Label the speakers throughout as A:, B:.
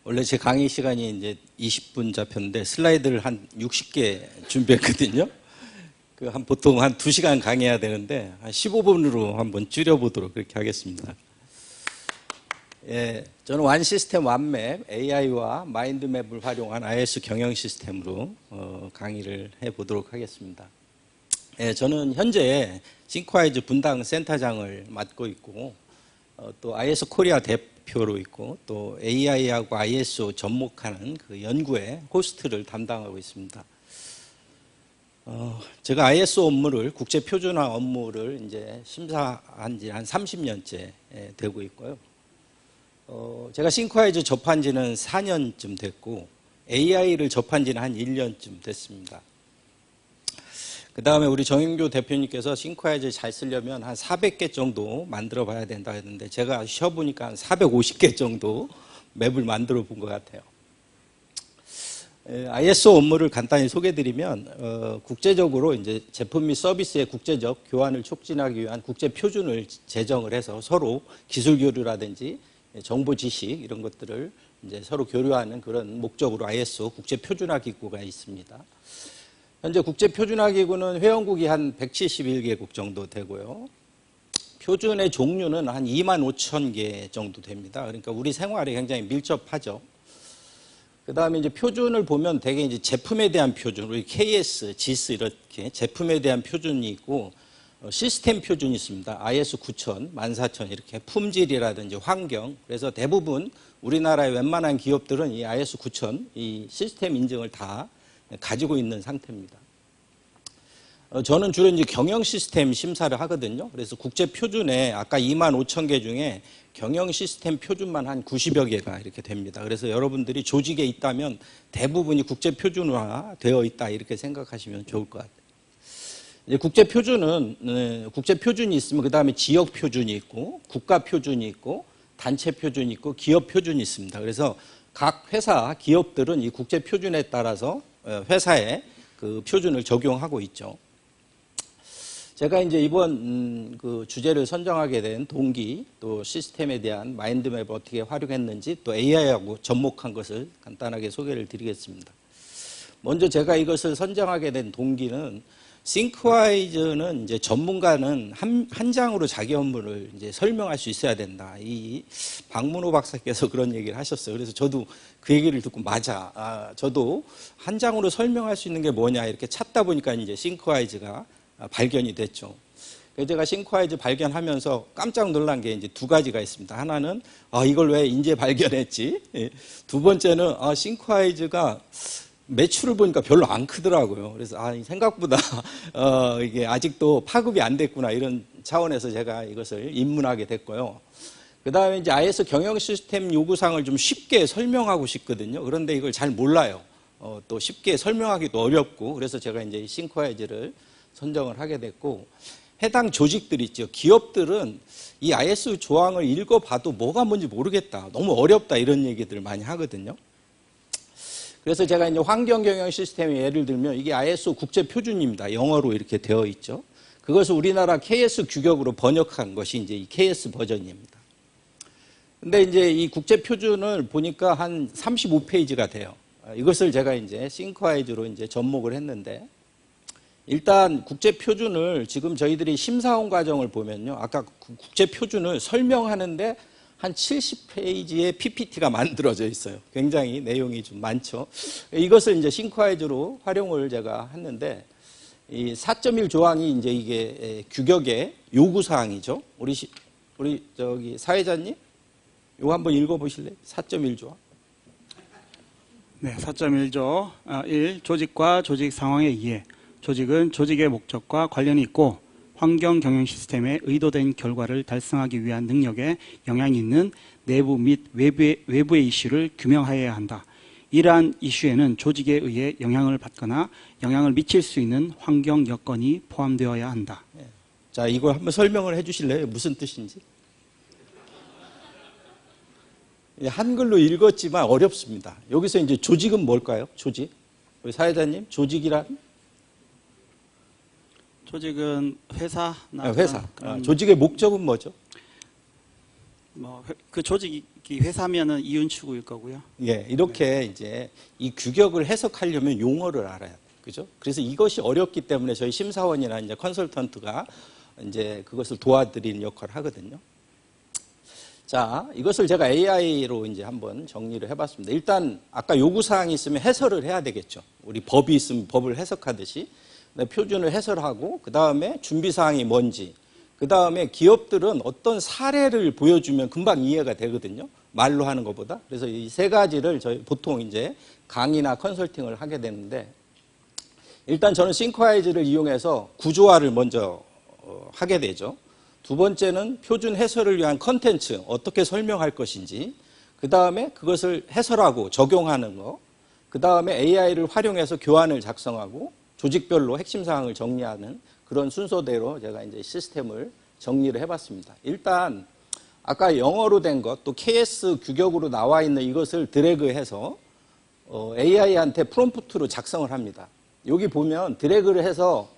A: 원래 제 강의 시간이 이제 20분 잡혔는데 슬라이드를 한 60개 준비했거든요. 보통 한 2시간 강의해야 되는데 한 15분으로 한번 줄여보도록 그렇게 하겠습니다. 예, 저는 완 시스템 완맵, AI와 마인드맵을 활용한 IS 경영 시스템으로 강의를 해보도록 하겠습니다. 예, 저는 현재 싱크와이즈 분당 센터장을 맡고 있고 또 IS 코리아 대표로 있고 또 AI하고 ISO 접목하는 그 연구의 호스트를 담당하고 있습니다. 제가 ISO 업무를 국제 표준화 업무를 이제 심사한 지 한 30년째 되고 있고요. 제가 싱크와이즈 접한 지는 4년쯤 됐고 AI를 접한 지는 한 1년쯤 됐습니다. 그 다음에 우리 정인교 대표님께서 싱크와이즈 잘 쓰려면 한 400개 정도 만들어 봐야 된다 했는데 제가 쉬어보니까 한 450개 정도 맵을 만들어 본 것 같아요. ISO 업무를 간단히 소개드리면 국제적으로 이제 제품 및 서비스의 국제적 교환을 촉진하기 위한 국제 표준을 제정을 해서 서로 기술 교류라든지 정보 지식 이런 것들을 이제 서로 교류하는 그런 목적으로 ISO 국제 표준화 기구가 있습니다. 현재 국제 표준화 기구는 회원국이 한 171개국 정도 되고요. 표준의 종류는 한 25,000개 정도 됩니다. 그러니까 우리 생활에 굉장히 밀접하죠. 그 다음에 이제 표준을 보면 대개 이제 제품에 대한 표준, 우리 KS, GS 이렇게 제품에 대한 표준이 있고 시스템 표준이 있습니다. IS 9000, 14000 이렇게 품질이라든지 환경. 그래서 대부분 우리나라의 웬만한 기업들은 이 IS 9000, 이 시스템 인증을 다 가지고 있는 상태입니다. 저는 주로 이제 경영 시스템 심사를 하거든요. 그래서 국제 표준에 아까 25,000개 중에 경영 시스템 표준만 한 90여 개가 이렇게 됩니다. 그래서 여러분들이 조직에 있다면 대부분이 국제 표준화 되어 있다 이렇게 생각하시면 좋을 것 같아요. 이제 국제 표준이 있으면 그 다음에 지역 표준이 있고 국가 표준이 있고 단체 표준이 있고 기업 표준이 있습니다. 그래서 각 회사, 기업들은 이 국제 표준에 따라서 회사에 그 표준을 적용하고 있죠. 제가 이제 이번 그 주제를 선정하게 된 동기, 또 시스템에 대한 마인드맵을 어떻게 활용했는지, 또 AI하고 접목한 것을 간단하게 소개를 드리겠습니다. 먼저 제가 이것을 선정하게 된 동기는 싱크와이즈는 이제 전문가는 한 장으로 자기 업무를 이제 설명할 수 있어야 된다. 이 박문호 박사께서 그런 얘기를 하셨어요. 그래서 저도 그 얘기를 듣고 저도 한 장으로 설명할 수 있는 게 뭐냐 이렇게 찾다 보니까 이제 싱크와이즈가 발견이 됐죠. 제가 싱크와이즈 발견하면서 깜짝 놀란 게 이제 두 가지가 있습니다. 하나는 이걸 왜 이제 발견했지? 두 번째는 싱크와이즈가 매출을 보니까 별로 안 크더라고요. 그래서 생각보다 이게 아직도 파급이 안 됐구나 이런 차원에서 제가 이것을 입문하게 됐고요. 그 다음에 이제 IS 경영 시스템 요구사항을 좀 쉽게 설명하고 싶거든요. 그런데 이걸 잘 몰라요. 또 쉽게 설명하기도 어렵고 그래서 제가 이제 싱크와이즈를 선정을 하게 됐고 해당 조직들 있죠. 기업들은 이 IS 조항을 읽어봐도 뭐가 뭔지 모르겠다. 너무 어렵다 이런 얘기들 많이 하거든요. 그래서 제가 이제 환경 경영 시스템의 예를 들면 이게 ISO 국제 표준입니다. 영어로 이렇게 되어 있죠. 그것을 우리나라 KS 규격으로 번역한 것이 이제 이 KS 버전입니다. 근데 이제 이 국제 표준을 보니까 한 35페이지가 돼요. 이것을 제가 이제 싱크와이즈로 이제 접목을 했는데 일단 국제 표준을 지금 저희들이 심사원 과정을 보면요. 아까 국제 표준을 설명하는데 한 70페이지의 PPT가 만들어져 있어요. 굉장히 내용이 좀 많죠. 이것을 이제 싱크와이즈로 활용을 제가 했는데 이 4.1 조항이 이제 이게 규격의 요구 사항이죠. 우리 저기 사회자님, 이거 한번 읽어보실래요? 4.1 조항.
B: 네, 4.1조 1. 조직과 조직 상황의 이해. 조직은 조직의 목적과 관련이 있고 환경 경영 시스템의 의도된 결과를 달성하기 위한 능력에 영향이 있는 내부 및 외부의 이슈를 규명하여야 한다. 이러한 이슈에는 조직에 의해 영향을 받거나 영향을 미칠 수 있는 환경 여건이 포함되어야 한다.
A: 자, 이걸 한번 설명을 해 주실래요? 무슨 뜻인지? 한글로 읽었지만 어렵습니다. 여기서 이제 조직은 뭘까요? 조직? 우리 사회자님, 조직이란?
B: 조직은 회사.
A: 회사. 조직의 목적은 뭐죠?
B: 그 조직이 이 회사면은 이윤추구일 거고요.
A: 예, 이렇게 이제 이 규격을 해석하려면 용어를 알아야 돼요. 그죠? 그래서 이것이 어렵기 때문에 저희 심사원이나 이제 컨설턴트가 이제 그것을 도와드리는 역할을 하거든요. 자, 이것을 제가 AI로 이제 한번 정리를 해봤습니다. 일단 아까 요구사항이 있으면 해설을 해야 되겠죠. 우리 법이 있으면 법을 해석하듯이 표준을 해설하고 그 다음에 준비사항이 뭔지 그 다음에 기업들은 어떤 사례를 보여주면 금방 이해가 되거든요. 말로 하는 것보다. 그래서 이 세 가지를 저희 보통 이제 강의나 컨설팅을 하게 되는데 일단 저는 싱크와이즈를 이용해서 구조화를 먼저 하게 되죠. 두 번째는 표준 해설을 위한 컨텐츠 어떻게 설명할 것인지 그 다음에 그것을 해설하고 적용하는 거 그 다음에 AI를 활용해서 교환을 작성하고 조직별로 핵심 사항을 정리하는 그런 순서대로 제가 이제 시스템을 정리를 해봤습니다. 일단 아까 영어로 된 것 또 KS 규격으로 나와 있는 이것을 드래그해서 AI한테 프롬프트로 작성을 합니다. 여기 보면 드래그를 해서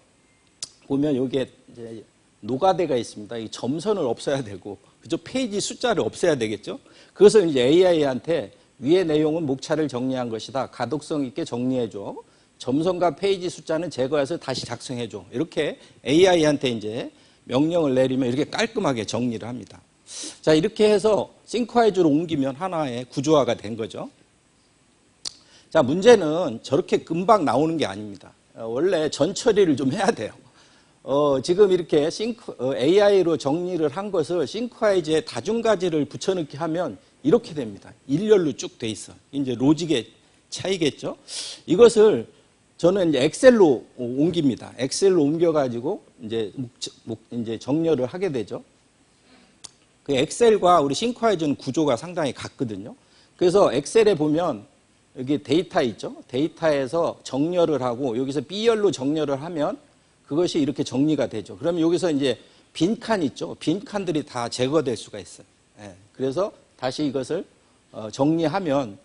A: 보면 여기에 이제 노가대가 있습니다. 이 점선을 없애야 되고 그죠? 페이지 숫자를 없애야 되겠죠? 그것을 이제 AI한테 위의 내용은 목차를 정리한 것이다. 가독성 있게 정리해줘. 점선과 페이지 숫자는 제거해서 다시 작성해줘. 이렇게 AI한테 이제 명령을 내리면 이렇게 깔끔하게 정리를 합니다. 자, 이렇게 해서 싱크와이즈로 옮기면 하나의 구조화가 된 거죠. 자, 문제는 저렇게 금방 나오는 게 아닙니다. 원래 전처리를 좀 해야 돼요. 지금 이렇게 AI로 정리를 한 것을 싱크와이즈에 다중가지를 붙여넣기 하면 이렇게 됩니다. 일렬로 쭉 돼 있어. 이제 로직의 차이겠죠. 이것을 저는 이제 엑셀로 옮깁니다. 엑셀로 옮겨가지고 이제 정렬을 하게 되죠. 그 엑셀과 우리 싱크와이즈는 구조가 상당히 같거든요. 그래서 엑셀에 보면 여기 데이터 있죠. 데이터에서 정렬을 하고 여기서 B열로 정렬을 하면 그것이 이렇게 정리가 되죠. 그러면 여기서 이제 빈칸 있죠. 빈칸들이 다 제거될 수가 있어요. 예, 그래서 다시 이것을 정리하면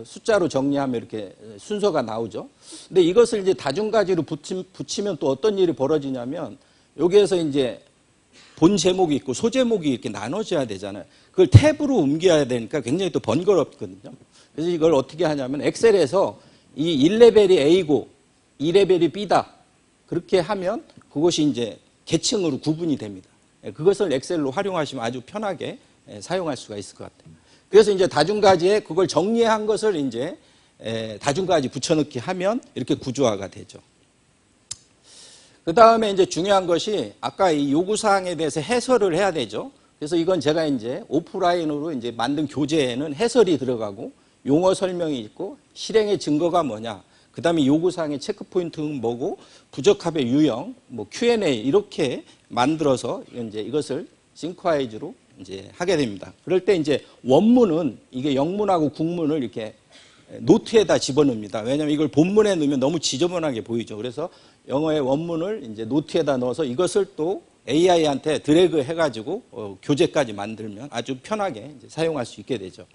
A: 숫자로 정리하면 이렇게 순서가 나오죠. 근데 이것을 이제 다중가지로 붙이면 또 어떤 일이 벌어지냐면 여기에서 이제 본 제목이 있고 소제목이 이렇게 나눠져야 되잖아요. 그걸 탭으로 옮겨야 되니까 굉장히 또 번거롭거든요. 그래서 이걸 어떻게 하냐면 엑셀에서 이 1레벨이 A고 2레벨이 B다. 그렇게 하면 그것이 이제 계층으로 구분이 됩니다. 그것을 엑셀로 활용하시면 아주 편하게 사용할 수가 있을 것 같아요. 그래서 이제 다중가지에 그걸 정리한 것을 이제 다중가지 붙여넣기 하면 이렇게 구조화가 되죠. 그 다음에 이제 중요한 것이 아까 이 요구사항에 대해서 해설을 해야 되죠. 그래서 이건 제가 이제 오프라인으로 이제 만든 교재에는 해설이 들어가고 용어 설명이 있고 실행의 증거가 뭐냐. 그 다음에 요구사항의 체크포인트는 뭐고 부적합의 유형, 뭐 Q&A 이렇게 만들어서 이제 이것을 싱크와이즈로 이제 하게 됩니다. 그럴 때 이제 원문은 이게 영문하고 국문을 이렇게 노트에다 집어넣습니다. 왜냐하면 이걸 본문에 넣으면 너무 지저분하게 보이죠. 그래서 영어의 원문을 이제 노트에다 넣어서 이것을 또 AI한테 드래그 해가지고 교재까지 만들면 아주 편하게 이제 사용할 수 있게 되죠.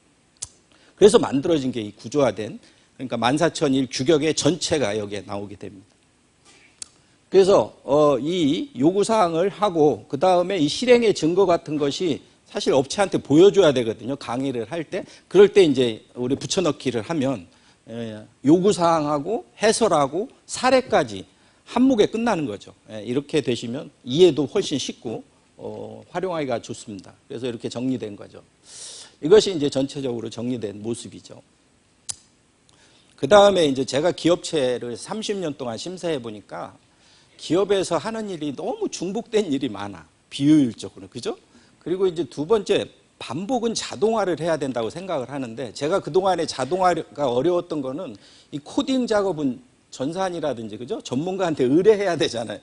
A: 그래서 만들어진 게 이 구조화된 그러니까 14001 규격의 전체가 여기에 나오게 됩니다. 그래서 이 요구사항을 하고 그 다음에 이 실행의 증거 같은 것이 사실 업체한테 보여줘야 되거든요. 강의를 할 때. 그럴 때 이제 우리 붙여넣기를 하면 요구사항하고 해설하고 사례까지 한목에 끝나는 거죠. 이렇게 되시면 이해도 훨씬 쉽고 활용하기가 좋습니다. 그래서 이렇게 정리된 거죠. 이것이 이제 전체적으로 정리된 모습이죠. 그 다음에 이제 제가 기업체를 30년 동안 심사해 보니까 기업에서 하는 일이 너무 중복된 일이 많아. 비효율적으로. 그죠? 그리고 이제 두 번째, 반복은 자동화를 해야 된다고 생각을 하는데 제가 그동안에 자동화가 어려웠던 거는 이 코딩 작업은 전산이라든지 그죠? 전문가한테 의뢰해야 되잖아요.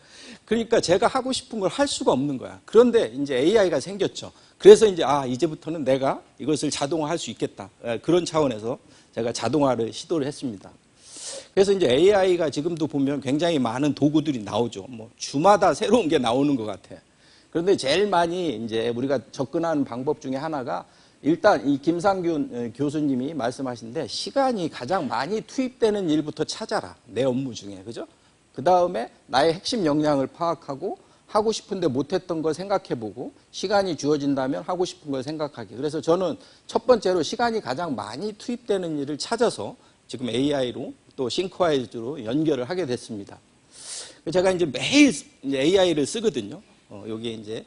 A: 그러니까 제가 하고 싶은 걸 할 수가 없는 거야. 그런데 이제 AI가 생겼죠. 그래서 이제 이제부터는 내가 이것을 자동화할 수 있겠다. 그런 차원에서 제가 자동화를 시도를 했습니다. 그래서 이제 AI가 지금도 보면 굉장히 많은 도구들이 나오죠. 뭐 주마다 새로운 게 나오는 것 같아요. 그런데 제일 많이 이제 우리가 접근하는 방법 중에 하나가 일단 이 김상균 교수님이 말씀하신데 시간이 가장 많이 투입되는 일부터 찾아라. 내 업무 중에. 그죠? 그 다음에 나의 핵심 역량을 파악하고 하고 싶은데 못했던 걸 생각해보고 시간이 주어진다면 하고 싶은 걸 생각하기. 그래서 저는 첫 번째로 시간이 가장 많이 투입되는 일을 찾아서 지금 AI로 또 싱크와이즈로 연결을 하게 됐습니다. 제가 이제 매일 AI를 쓰거든요. 여기 이제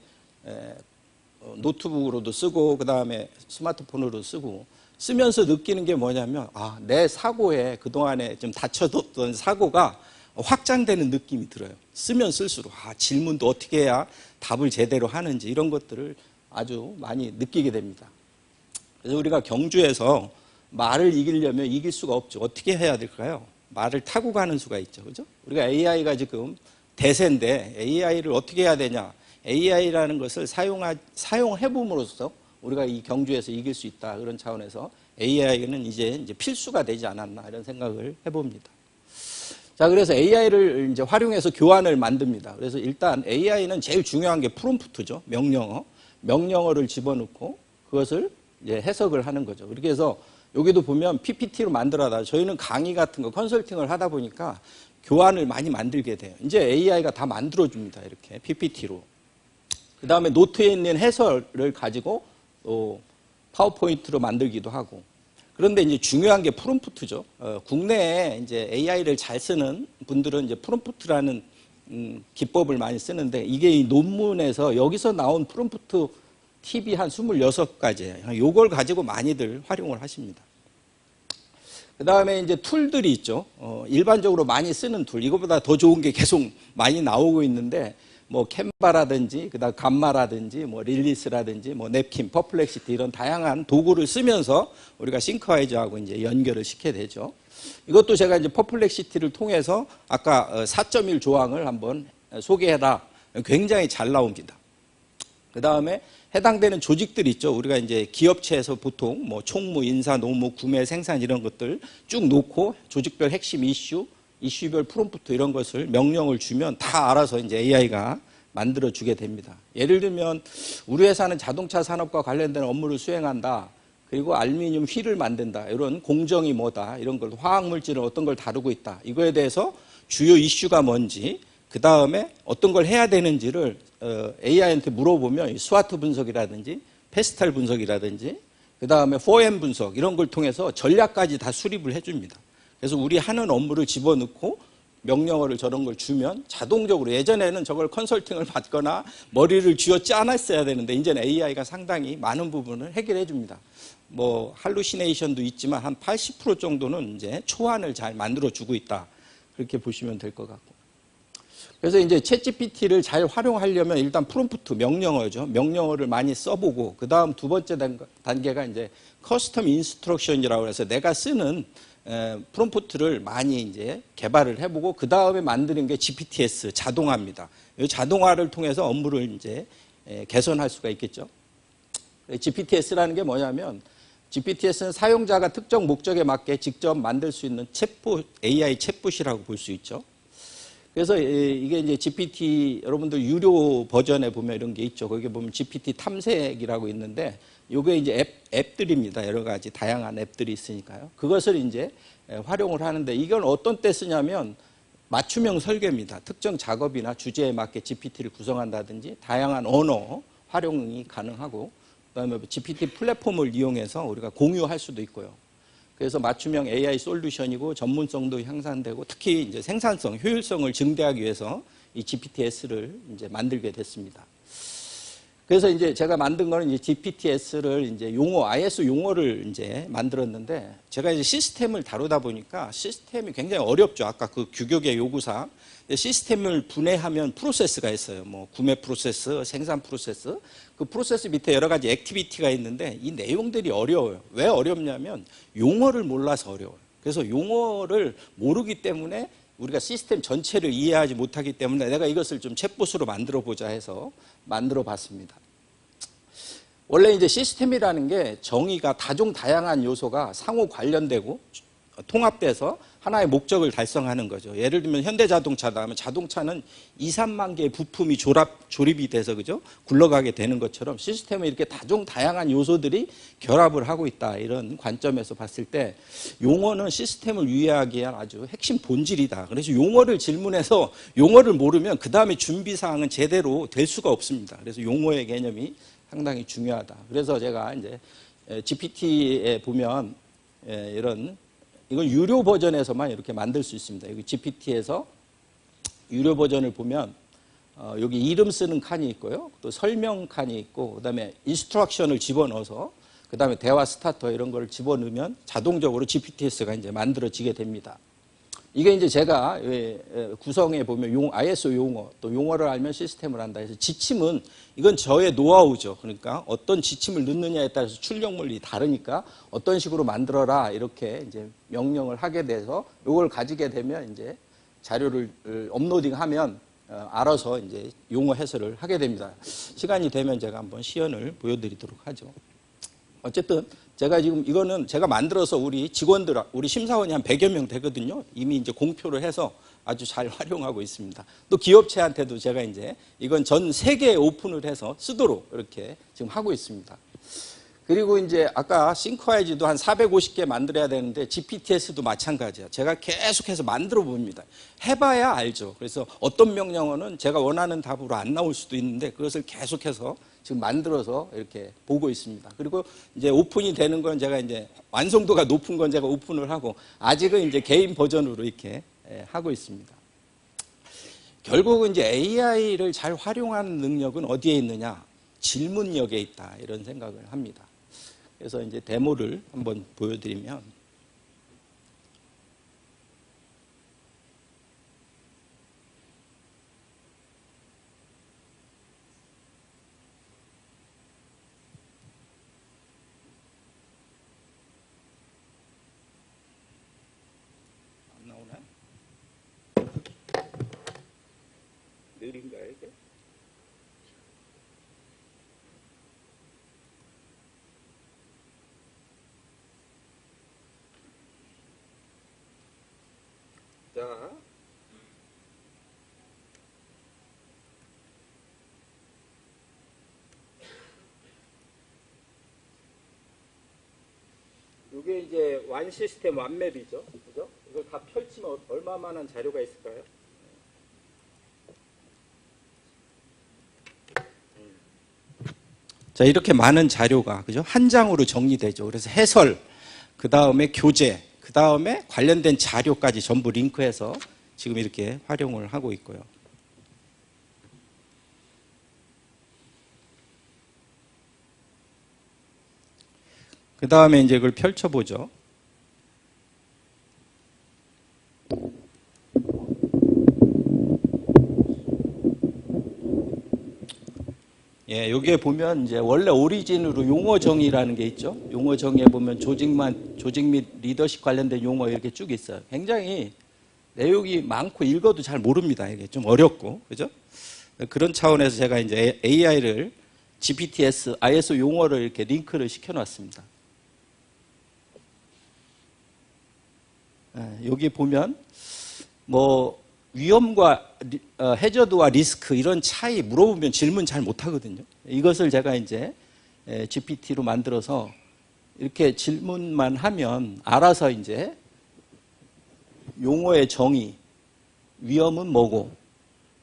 A: 노트북으로도 쓰고 그 다음에 스마트폰으로 쓰고 쓰면서 느끼는 게 뭐냐면 내 사고에 그동안에 좀 다쳐뒀던 사고가 확장되는 느낌이 들어요. 쓰면 쓸수록 질문도 어떻게 해야 답을 제대로 하는지 이런 것들을 아주 많이 느끼게 됩니다. 그래서 우리가 경주에서 말을 이기려면 이길 수가 없죠. 어떻게 해야 될까요? 말을 타고 가는 수가 있죠. 그죠? 우리가 AI가 지금 대세인데 AI를 어떻게 해야 되냐? AI라는 것을 사용해봄으로써 우리가 이 경주에서 이길 수 있다. 그런 차원에서 AI는 이제 필수가 되지 않았나 이런 생각을 해봅니다. 자, 그래서 AI를 이제 활용해서 교환을 만듭니다. 그래서 일단 AI는 제일 중요한 게 프롬프트죠. 명령어. 명령어를 집어넣고 그것을 이제 해석을 하는 거죠. 그렇게 해서 여기도 보면 PPT로 만들어다. 저희는 강의 같은 거 컨설팅을 하다 보니까 교환을 많이 만들게 돼요. 이제 AI가 다 만들어줍니다. 이렇게 PPT로. 그 다음에 노트에 있는 해설을 가지고 또 파워포인트로 만들기도 하고. 그런데 이제 중요한 게 프롬프트죠. 국내에 이제 AI를 잘 쓰는 분들은 이제 프롬프트라는 기법을 많이 쓰는데 이게 이 논문에서 여기서 나온 프롬프트 팁이 한 26가지예요. 이걸 가지고 많이들 활용을 하십니다. 그 다음에 이제 툴들이 있죠. 일반적으로 많이 쓰는 툴. 이거보다 더 좋은 게 계속 많이 나오고 있는데 뭐 캔바라든지 그다음 감마라든지 뭐 릴리스라든지 뭐 냅킨, 퍼플렉시티 이런 다양한 도구를 쓰면서 우리가 싱크와이즈하고 이제 연결을 시켜야 되죠. 이것도 제가 이제 퍼플렉시티를 통해서 아까 4.1 조항을 한번 소개해라. 굉장히 잘 나옵니다. 그다음에 해당되는 조직들 있죠. 우리가 이제 기업체에서 보통 뭐 총무, 인사, 노무, 구매, 생산 이런 것들 쭉 놓고 조직별 핵심 이슈별 프롬프트 이런 것을 명령을 주면 다 알아서 이제 AI가 만들어 주게 됩니다. 예를 들면 우리 회사는 자동차 산업과 관련된 업무를 수행한다. 그리고 알루미늄 휠을 만든다. 이런 공정이 뭐다. 이런 걸 화학물질은 어떤 걸 다루고 있다. 이거에 대해서 주요 이슈가 뭔지 그 다음에 어떤 걸 해야 되는지를 AI한테 물어보면 스와트 분석이라든지 페스탈 분석이라든지 그 다음에 4M 분석 이런 걸 통해서 전략까지 다 수립을 해줍니다. 그래서 우리 하는 업무를 집어넣고 명령어를 저런 걸 주면 자동적으로 예전에는 저걸 컨설팅을 받거나 머리를 쥐어 짜놨어야 되는데 이제는 AI가 상당히 많은 부분을 해결해 줍니다. 뭐 할루시네이션도 있지만 한 80% 정도는 이제 초안을 잘 만들어 주고 있다. 그렇게 보시면 될 것 같고. 그래서 이제 챗GPT를 잘 활용하려면 일단 프롬프트 명령어죠. 명령어를 많이 써보고 그 다음 두 번째 단계가 이제 커스텀 인스트럭션이라고 해서 내가 쓰는 프롬프트를 많이 이제 개발을 해보고 그 다음에 만드는 게 GPTS 자동화입니다. 이 자동화를 통해서 업무를 이제 개선할 수가 있겠죠. GPTS라는 게 뭐냐면 GPTS는 사용자가 특정 목적에 맞게 직접 만들 수 있는 챗봇, AI 챗봇이라고 볼 수 있죠. 그래서 이게 이제 GPT 여러분들 유료 버전에 보면 이런 게 있죠. 거기 보면 GPT 탐색이라고 있는데 요게 이제 앱들입니다. 여러 가지 다양한 앱들이 있으니까요. 그것을 이제 활용을 하는데 이건 어떤 때 쓰냐면 맞춤형 설계입니다. 특정 작업이나 주제에 맞게 GPT를 구성한다든지 다양한 언어 활용이 가능하고 그다음에 GPT 플랫폼을 이용해서 우리가 공유할 수도 있고요. 그래서 맞춤형 AI 솔루션이고 전문성도 향상되고 특히 이제 생산성, 효율성을 증대하기 위해서 이 GPTS를 이제 만들게 됐습니다. 그래서 이제 제가 만든 거는 이제 GPTS를 이제 IS 용어를 이제 만들었는데 제가 이제 시스템을 다루다 보니까 시스템이 굉장히 어렵죠. 아까 그 규격의 요구사항. 시스템을 분해하면 프로세스가 있어요. 뭐 구매 프로세스, 생산 프로세스. 그 프로세스 밑에 여러 가지 액티비티가 있는데 이 내용들이 어려워요. 왜 어렵냐면 용어를 몰라서 어려워요. 그래서 용어를 모르기 때문에 우리가 시스템 전체를 이해하지 못하기 때문에 내가 이것을 좀 챗봇으로 만들어 보자 해서 만들어 봤습니다. 원래 이제 시스템이라는 게 정의가 다종다양한 요소가 상호 관련되고 통합돼서 하나의 목적을 달성하는 거죠. 예를 들면 현대자동차다 하면 자동차는 2, 3만 개의 부품이 조립이 돼서 그죠? 굴러가게 되는 것처럼 시스템에 이렇게 다양한 요소들이 결합을 하고 있다. 이런 관점에서 봤을 때 용어는 시스템을 이해하기 위한 아주 핵심 본질이다. 그래서 용어를 질문해서 용어를 모르면 그 다음에 준비사항은 제대로 될 수가 없습니다. 그래서 용어의 개념이 상당히 중요하다. 그래서 제가 이제 GPT에 보면 이건 유료 버전에서만 이렇게 만들 수 있습니다. 여기 GPT에서 유료 버전을 보면 여기 이름 쓰는 칸이 있고요. 또 설명 칸이 있고 그다음에 인스트럭션을 집어넣어서 그다음에 대화 스타터 이런 걸 집어넣으면 자동적으로 GPTS가 이제 만들어지게 됩니다. 이게 이제 제가 구성에 보면 ISO 용어, 또 용어를 알면 시스템을 한다 해서 지침은 이건 저의 노하우죠. 그러니까 어떤 지침을 넣느냐에 따라서 출력물이 다르니까 어떤 식으로 만들어라 이렇게 이제 명령을 하게 돼서 이걸 가지게 되면 이제 자료를 업로딩하면 알아서 이제 용어 해설을 하게 됩니다. 시간이 되면 제가 한번 시연을 보여드리도록 하죠. 어쨌든 제가 지금 이거는 제가 만들어서 우리 직원들, 우리 심사원이 한 100여 명 되거든요. 이미 이제 공표를 해서 아주 잘 활용하고 있습니다. 또 기업체한테도 제가 이제 이건 전 세계에 오픈을 해서 쓰도록 이렇게 지금 하고 있습니다. 그리고 이제 아까 싱크와이즈도 한 450개 만들어야 되는데 GPTS도 마찬가지야. 제가 계속해서 만들어 봅니다. 해봐야 알죠. 그래서 어떤 명령어는 제가 원하는 답으로 안 나올 수도 있는데 그것을 계속해서 지금 만들어서 이렇게 보고 있습니다. 그리고 이제 오픈이 되는 건 제가 이제 완성도가 높은 건 제가 오픈을 하고 아직은 이제 개인 버전으로 이렇게 하고 있습니다. 결국은 이제 AI를 잘 활용하는 능력은 어디에 있느냐? 질문력에 있다. 이런 생각을 합니다. 그래서 이제 데모를 한번 보여드리면 안 나오나? 느린가요 이게? 자, 이게 이제 완 시스템 완맵이죠, 그죠? 이걸 다 펼치면 얼마만한 자료가 있을까요? 자, 이렇게 많은 자료가 그죠? 한 장으로 정리되죠. 그래서 해설, 그 다음에 교재, 그 다음에 관련된 자료까지 전부 링크해서 지금 이렇게 활용을 하고 있고요. 그 다음에 이제 그걸 펼쳐보죠. 예, 여기에 보면 이제 원래 오리진으로 용어 정의라는 게 있죠. 용어 정의에 보면 조직 및 리더십 관련된 용어 이렇게 쭉 있어요. 굉장히 내용이 많고 읽어도 잘 모릅니다. 이게 좀 어렵고, 그죠? 그런 차원에서 제가 이제 AI를 GPTS, ISO 용어를 이렇게 링크를 시켜놨습니다. 여기 보면 뭐 위험과 해저드와 리스크 이런 차이 물어보면 질문 잘 못하거든요. 이것을 제가 이제 GPT로 만들어서 이렇게 질문만 하면 알아서 이제 용어의 정의, 위험은 뭐고,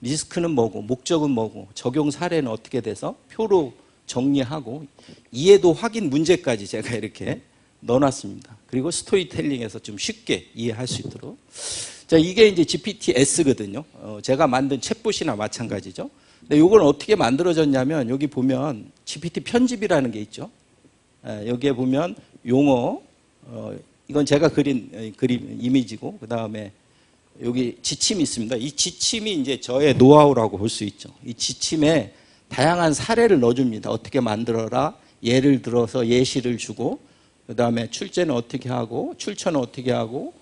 A: 리스크는 뭐고, 목적은 뭐고, 적용 사례는 어떻게 돼서 표로 정리하고 이해도 확인 문제까지 제가 이렇게 넣어놨습니다. 그리고 스토리텔링에서 좀 쉽게 이해할 수 있도록. 자, 이게 이제 GPTS거든요. 제가 만든 챗봇이나 마찬가지죠. 근데 이건 어떻게 만들어졌냐면 여기 보면 GPT 편집이라는 게 있죠. 여기에 보면 용어, 이건 제가 그린 그림 이미지고 그 다음에 여기 지침이 있습니다. 이 지침이 이제 저의 노하우라고 볼 수 있죠. 이 지침에 다양한 사례를 넣어줍니다. 어떻게 만들어라. 예를 들어서 예시를 주고 그 다음에 출제는 어떻게 하고 출처는 어떻게 하고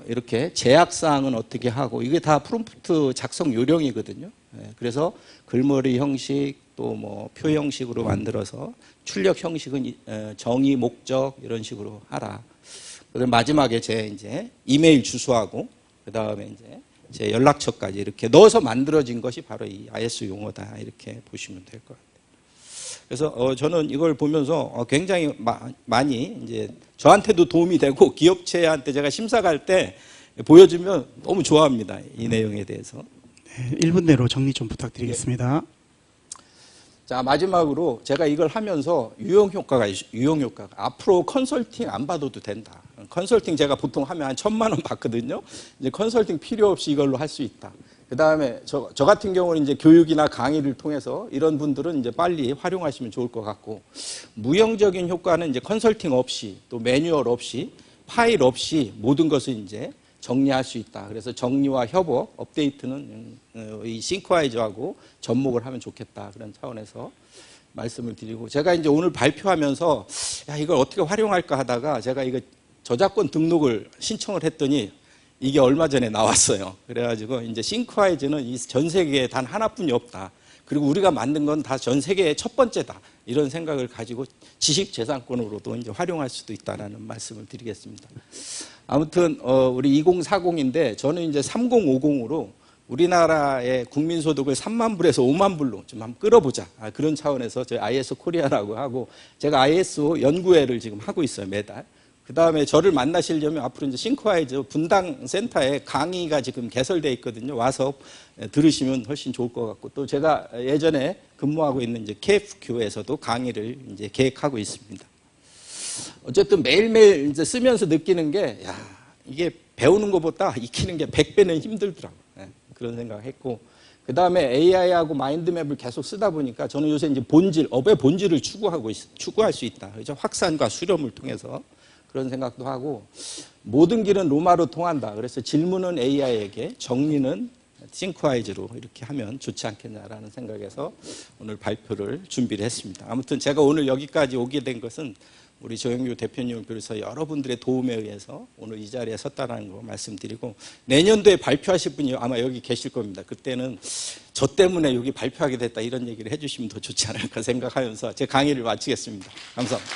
A: 이렇게 제약사항은 어떻게 하고 이게 다 프롬프트 작성 요령이거든요. 그래서 글머리 형식 또 뭐 표 형식으로 만들어서 출력 형식은 정의, 목적 이런 식으로 하라. 그리고 마지막에 제 이제 이메일 주소하고 그 다음에 이제 제 연락처까지 이렇게 넣어서 만들어진 것이 바로 이 IS 용어다 이렇게 보시면 될 것 같아요. 그래서 저는 이걸 보면서 굉장히 많이 이제 저한테도 도움이 되고 기업체한테 제가 심사 갈 때 보여주면 너무 좋아합니다. 이 내용에 대해서.
B: 네, 1분 내로 정리 좀 부탁드리겠습니다.
A: 자, 마지막으로 제가 이걸 하면서 유용 효과가 앞으로 컨설팅 안 받아도 된다. 컨설팅 제가 보통 하면 한 1,000만 원 받거든요. 이제 컨설팅 필요 없이 이걸로 할 수 있다. 그 다음에 저 같은 경우는 이제 교육이나 강의를 통해서 이런 분들은 이제 빨리 활용하시면 좋을 것 같고, 무형적인 효과는 이제 컨설팅 없이 또 매뉴얼 없이 파일 없이 모든 것을 이제 정리할 수 있다. 그래서 정리와 협업, 업데이트는 이 싱크와이즈하고 접목을 하면 좋겠다. 그런 차원에서 말씀을 드리고, 제가 이제 오늘 발표하면서 야, 이걸 어떻게 활용할까 하다가 제가 이거 저작권 등록을 신청을 했더니 이게 얼마 전에 나왔어요. 그래가지고 이제 싱크와이즈는 이 전 세계에 단 하나뿐이 없다. 그리고 우리가 만든 건 다 전 세계의 첫 번째다. 이런 생각을 가지고 지식재산권으로도 이제 활용할 수도 있다라는 말씀을 드리겠습니다. 아무튼 우리 2040인데 저는 이제 3050으로 우리나라의 국민소득을 3만 불에서 5만 불로 좀 한번 끌어보자. 그런 차원에서 저희 IS 코리아라고 하고, 제가 ISO 연구회를 지금 하고 있어요, 매달. 그 다음에 저를 만나시려면 앞으로 이제 싱크와이즈 분당 센터에 강의가 지금 개설되어 있거든요. 와서 들으시면 훨씬 좋을 것 같고, 또 제가 예전에 근무하고 있는 이제 KFQ에서도 강의를 이제 계획하고 있습니다. 어쨌든 매일매일 이제 쓰면서 느끼는 게, 야, 이게 배우는 것보다 익히는 게 100배는 힘들더라고요. 네, 그런 생각을 했고, 그 다음에 AI하고 마인드맵을 계속 쓰다 보니까 저는 요새 이제 업의 본질을 추구할 수 있다. 그죠? 확산과 수렴을 통해서. 그런 생각도 하고, 모든 길은 로마로 통한다. 그래서 질문은 AI에게, 정리는 싱크와이즈로 이렇게 하면 좋지 않겠냐라는 생각에서 오늘 발표를 준비를 했습니다. 아무튼 제가 오늘 여기까지 오게 된 것은 우리 조영규 대표님을 비롯해서 여러분들의 도움에 의해서 오늘 이 자리에 섰다는 거 말씀드리고, 내년도에 발표하실 분이 아마 여기 계실 겁니다. 그때는 저 때문에 여기 발표하게 됐다 이런 얘기를 해주시면 더 좋지 않을까 생각하면서 제 강의를 마치겠습니다. 감사합니다.